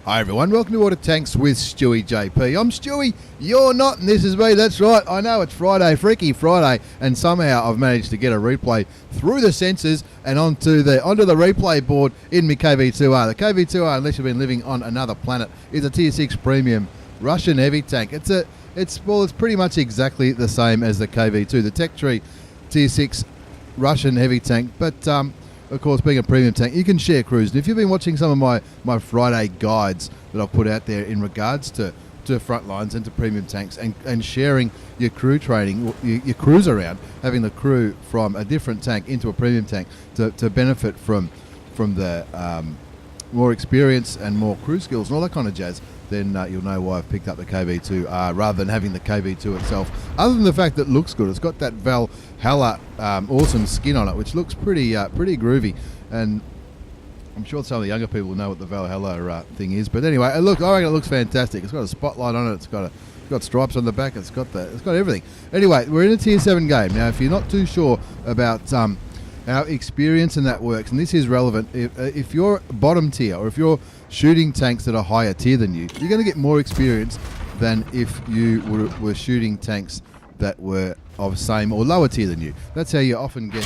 Hi everyone, welcome to Water Tanks with stewiejp. I'm Stewie, you're not, and this is me, that's right. I know it's Friday, Freaky Friday, and somehow I've managed to get a replay through the sensors and onto the replay board in my KV2R. The KV2R, unless you've been living on another planet, is a Tier 6 premium Russian heavy tank. It's pretty much exactly the same as the KV2, the Tech Tree Tier 6 Russian heavy tank, but of course, being a premium tank, you can share crews. And if you've been watching some of my Friday guides that I've put out there in regards to front lines and to premium tanks and sharing your crew training, your crews around, having the crew from a different tank into a premium tank to benefit from the more experience and more crew skills and all that kind of jazz, then you'll know why I've picked up the KV2 rather than having the KV2 itself. Other than the fact that it looks good, it's got that Valhalla awesome skin on it, which looks pretty groovy, and I'm sure some of the younger people know what the Valhalla thing is. But anyway, I reckon it looks fantastic. It's got a spotlight on it. It's got stripes on the back. It's got everything. Anyway, we're in a Tier 7 game now. If you're not too sure about how experience and that works, and this is relevant, if you're bottom tier or if you're shooting tanks that are higher tier than you, you're going to get more experience than if you were shooting tanks that were of same or lower tier than you. That's how you often get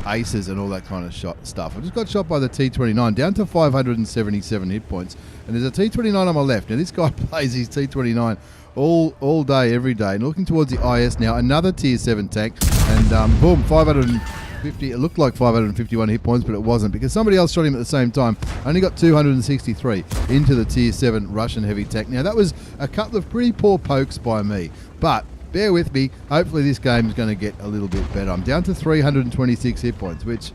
aces and all that kind of stuff. I just got shot by the T29 down to 577 hit points, and there's a T29 on my left. Now this guy plays his T29 all day, every day, and looking towards the IS now, another Tier 7 tank, and boom, 550. It looked like 551 hit points, but it wasn't, because somebody else shot him at the same time. Only got 263 into the Tier 7 Russian heavy tank. Now that was a couple of pretty poor pokes by me, but bear with me. Hopefully this game is going to get a little bit better. I'm down to 326 hit points, which,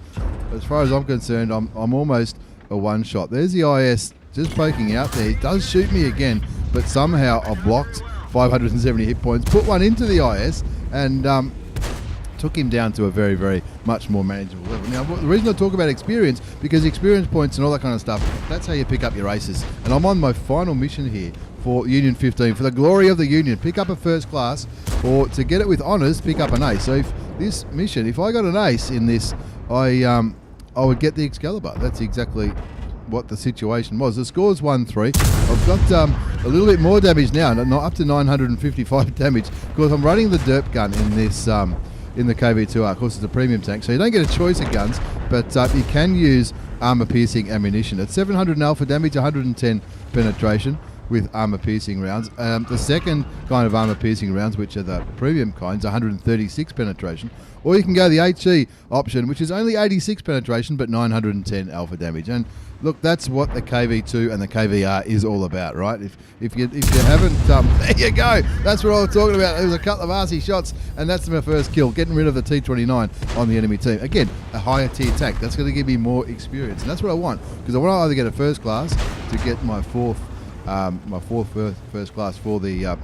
as far as I'm concerned, I'm almost a one-shot. There's the IS just poking out there. He does shoot me again, but somehow I blocked 570 hit points, put one into the IS, and took him down to a very, very much more manageable level. Now, the reason I talk about experience, because experience points and all that kind of stuff, that's how you pick up your aces. And I'm on my final mission here for Union 15, for the glory of the Union. Pick up a first class, or to get it with honours, pick up an ace. So if this mission, if I got an ace in this, I would get the Excalibur. That's exactly what the situation was. The score's 1-3. I've got a little bit more damage now, up to 955 damage, because I'm running the derp gun in this in the KV2R. Of course, it's a premium tank, so you don't get a choice of guns, but you can use armor-piercing ammunition. It's 700 in alpha damage, 110 penetration with armor-piercing rounds. The second kind of armor-piercing rounds, which are the premium kinds, 136 penetration. Or you can go the HE option, which is only 86 penetration, but 910 alpha damage. And look, that's what the KV2 and the KVR is all about, right? If you haven't, there you go. That's what I was talking about. There was a couple of arsey shots, and that's my first kill, getting rid of the T29 on the enemy team. Again, a higher tier tank. That's going to give me more experience, and that's what I want, because I want to either get a first class to get my fourth first class for the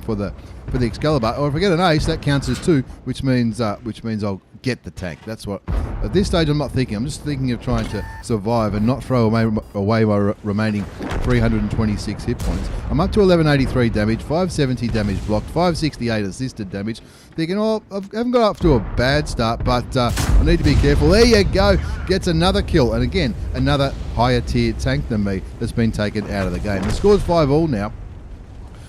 Excalibur, or if I get an ace, that counts as 2, which means I'll get the tank. That's what, at this stage, I'm not thinking. I'm just thinking of trying to survive and not throw away my remaining 326 hit points. I'm up to 1183 damage, 570 damage blocked, 568 assisted damage. Thinking, oh, I haven't got up to a bad start, but I need to be careful. There you go. Gets another kill, and again, another higher tier tank than me that's been taken out of the game. The score's 5-all now.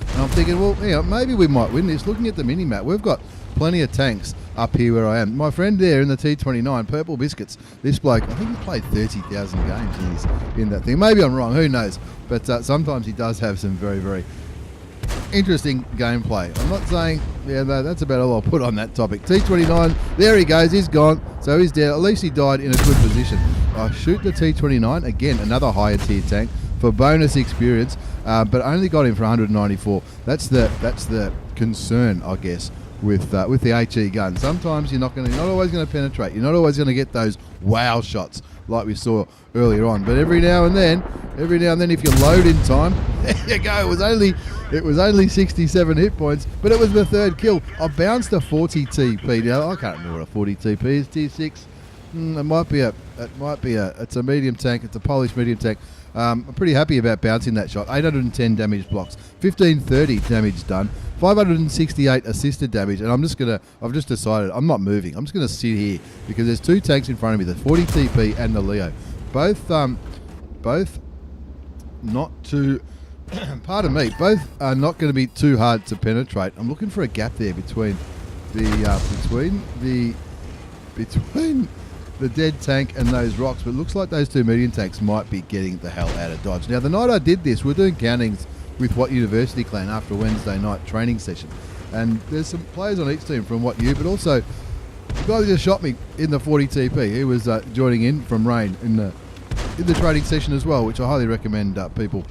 And I'm thinking, well, maybe we might win this. Looking at the mini-map, we've got plenty of tanks up here where I am. My friend there in the T29, Purple Biscuits, this bloke, I think he played 30,000 games in that thing. Maybe I'm wrong, who knows? But sometimes he does have some very, very interesting gameplay. I'm not saying, that's about all I'll put on that topic. T29, there he goes, he's gone. So he's dead. At least he died in a good position. I shoot the T29, again, another higher tier tank for bonus experience, but only got him for 194. That's the concern, I guess, with the HE gun. Sometimes you're not always going to penetrate. You're not always going to get those wow shots like we saw earlier on. But every now and then, if you load in time, there you go. It was only 67 hit points, but it was the third kill. I bounced a 40 TP. Now I can't remember what a 40 TP is. Tier 6. It's a medium tank. It's a Polish medium tank. I'm pretty happy about bouncing that shot. 810 damage blocks, 1530 damage done, 568 assisted damage, and I've just decided I'm not moving. I'm just gonna sit here because there's two tanks in front of me, the 40 TP and the Leo, both not too pardon me, both are not going to be too hard to penetrate. I'm looking for a gap there between the dead tank and those rocks, but it looks like those two medium tanks might be getting the hell out of Dodge. Now, the night I did this, we're doing countings with What University Clan after a Wednesday night training session, and there's some players on each team from What U, but also the guy that just shot me in the 40 TP, he was joining in from Rain in the training session as well, which I highly recommend people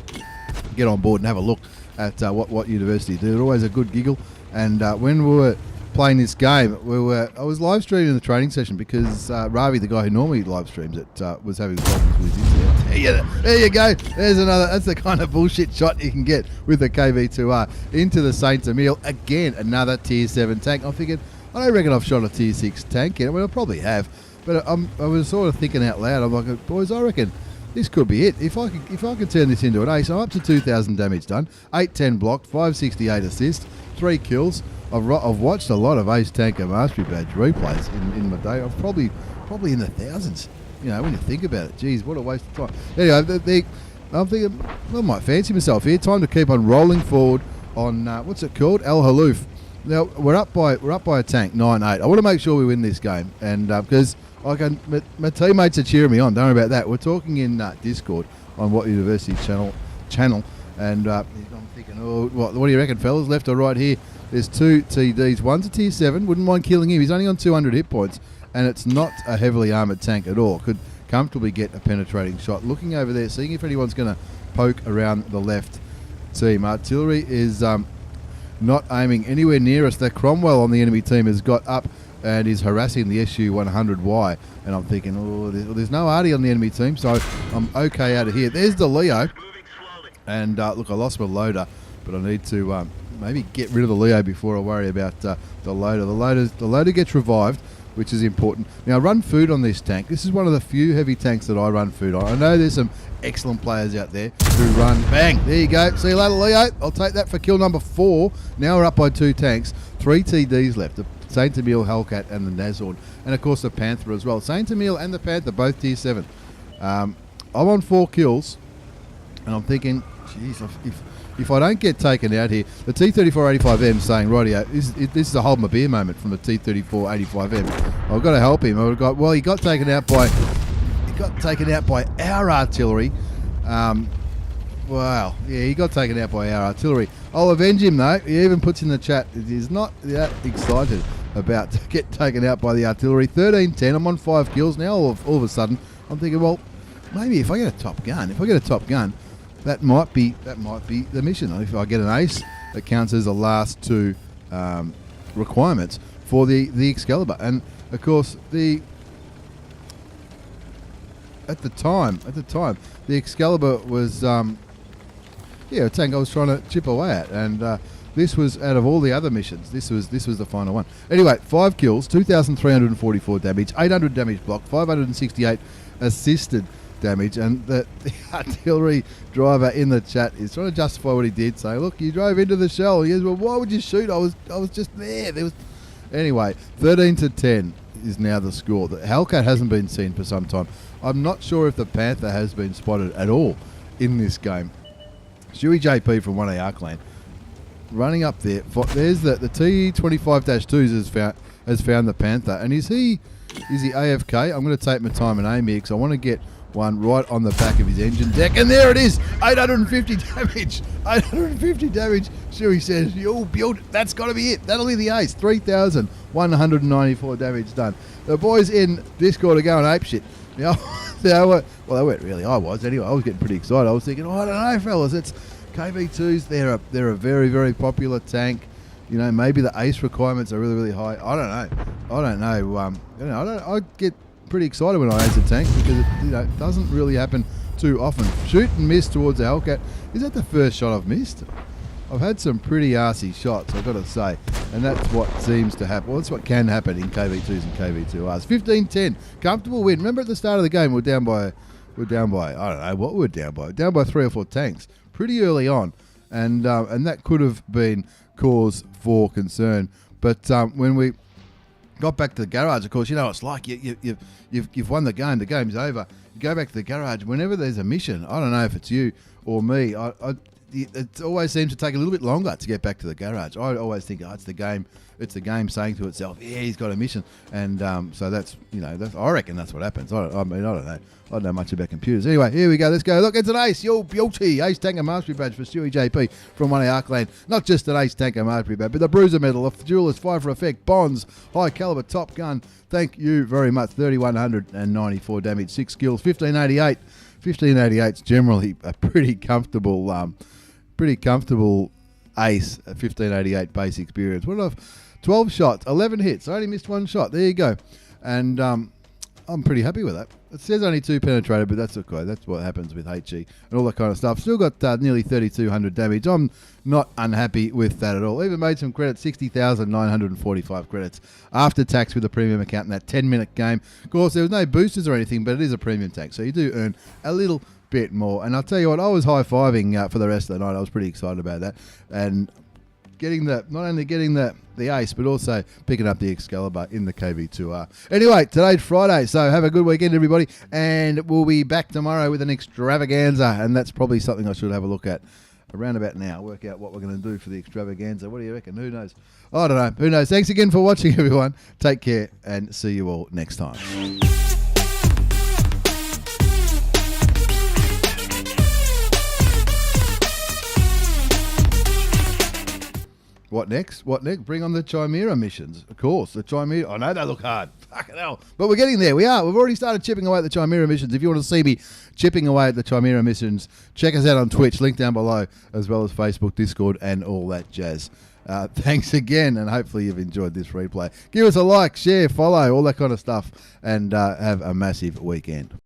get on board and have a look at what University do. They're always a good giggle. And when we were playing this game, I was live streaming the training session because Ravi, the guy who normally live streams it, was having problems with his internet. There you go. There's another. That's the kind of bullshit shot you can get with the KV2R into the Saint Emile. Again, another tier 7 tank. I'm thinking, I don't reckon I've shot a tier 6 tank in it. Well, I probably have, but I was sort of thinking out loud. I'm like, boys, I reckon this could be it. If I could turn this into an ace, I'm up to 2,000 damage done, 810 blocked, 568 assists, 3 kills. I've watched a lot of Ace Tanker Mastery Badge replays in my day. I'm probably in the thousands. You know, when you think about it, geez, what a waste of time. Anyway, I'm thinking, I might fancy myself here. Time to keep on rolling forward on what's it called, El Haloof. Now we're up by a tank 9-8. I want to make sure we win this game, and because my teammates are cheering me on. Don't worry about that. We're talking in Discord on What University channel, and I'm thinking, oh, what do you reckon, fellas? Left or right here? There's 2 TDs. One's a tier 7. Wouldn't mind killing him. He's only on 200 hit points, and it's not a heavily armoured tank at all. Could comfortably get a penetrating shot. Looking over there, seeing if anyone's going to poke around the left team. Artillery is not aiming anywhere near us. The Cromwell on the enemy team has got up and is harassing the SU-100Y. And I'm thinking, oh, there's no Artie on the enemy team, so I'm okay out of here. There's the Leo. And look, I lost my loader, but I need to maybe get rid of the Leo before I worry about the loader. The loader gets revived, which is important. Now, run food on this tank. This is one of the few heavy tanks that I run food on. I know there's some excellent players out there who run. Bang! There you go. See you later, Leo. I'll take that for kill number 4. Now we're up by 2 tanks. 3 TDs left. The Saint Emile, Hellcat, and the Nazorn. And, of course, the Panther as well. Saint Emile and the Panther, both tier 7. I'm on 4 kills, and I'm thinking, geez, if I don't get taken out here, the T3485M saying, rightio, this is a hold my beer moment from the T3485M. I've got to help him. He got taken out by our artillery. Wow, yeah, he got taken out by our artillery. I'll avenge him though. He even puts in the chat, he's not that excited about to get taken out by the artillery. 13-10. I'm on 5 kills now. All of a sudden, I'm thinking, well, maybe if I get a top gun, that might be the mission. If I get an ace, that counts as the last 2 requirements for the Excalibur. And of course, at the time, the Excalibur was a tank I was trying to chip away at, and this was out of all the other missions. This was the final one. Anyway, 5 kills, 2,344 damage, 800 damage blocked, 568 assisted damage, and the artillery driver in the chat is trying to justify what he did. Say, look, you drove into the shell. He goes, well, why would you shoot? I was just there. Anyway, 13-10 is now the score. The Hellcat hasn't been seen for some time. I'm not sure if the Panther has been spotted at all in this game. stewiejp from 1AR clan running up there. There's the T25-2s has found the Panther, and is he AFK? I'm going to take my time and aim here because I want to get one right on the back of his engine deck, and there it is, 850 damage. 850 damage. Stewie says, you'll build it. That's got to be it. That'll be the ace. 3,194 damage done. The boys in Discord are going apeshit. They weren't really. I was anyway. I was getting pretty excited. I was thinking, I don't know, fellas. It's KV2s. They're a very, very popular tank. You know, maybe the ace requirements are really, really high. I don't know. I get pretty excited when I ace a tank because it doesn't really happen too often. Shoot and miss towards the Hellcat. Is that the first shot I've missed? I've had some pretty arsey shots, I've got to say, and that's what seems to happen. Well, that's what can happen in KV2s and KV2Rs. 15-10, comfortable win. Remember at the start of the game, we're down by, I don't know what we're down by. Down by 3 or 4 tanks pretty early on, and that could have been cause for concern. But when we got back to the garage, of course, you know what it's like. You've won the game. The game's over. You go back to the garage. Whenever there's a mission, I don't know if it's you or me, it always seems to take a little bit longer to get back to the garage. I always think, it's the game. It's the game saying to itself, yeah, he's got a mission, and so that's I reckon that's what happens. I don't know. I don't know much about computers. Anyway, here we go. Let's go. Look, it's an ace. Your beauty Ace Tanker Mastery Badge for StewiejP from One Arkland. Not just an Ace Tanker Mastery Badge, but the Bruiser Medal, a Duelist, Fire for Effect, Bonds, High Caliber Top Gun. Thank you very much. 3,194 damage, 6 skills, 1588. 1588's generally a pretty comfortable ace at 1588 base experience. What enough? 12 shots, 11 hits. I only missed 1 shot. There you go. And I'm pretty happy with that. It says only 2 penetrated, but that's okay. That's what happens with HE and all that kind of stuff. Still got nearly 3,200 damage. I'm not unhappy with that at all. Even made some credits, 60,945 credits after tax with a premium account in that 10-minute game. Of course, there was no boosters or anything, but it is a premium tax, so you do earn a little bit more. And I'll tell you what, I was high-fiving for the rest of the night. I was pretty excited about that. And not only getting the ace, but also picking up the Excalibur in the KV2R. Anyway, today's Friday, so have a good weekend, everybody, and we'll be back tomorrow with an extravaganza, and that's probably something I should have a look at around about now, work out what we're going to do for the extravaganza. What do you reckon? Who knows? I don't know. Who knows? Thanks again for watching, everyone. Take care, and see you all next time. What next? What next? Bring on the Chimera missions. Of course, the Chimera. I know they look hard. Fucking hell. But we're getting there. We are. We've already started chipping away at the Chimera missions. If you want to see me chipping away at the Chimera missions, check us out on Twitch. Link down below, as well as Facebook, Discord, and all that jazz. Thanks again, and hopefully you've enjoyed this replay. Give us a like, share, follow, all that kind of stuff, and have a massive weekend.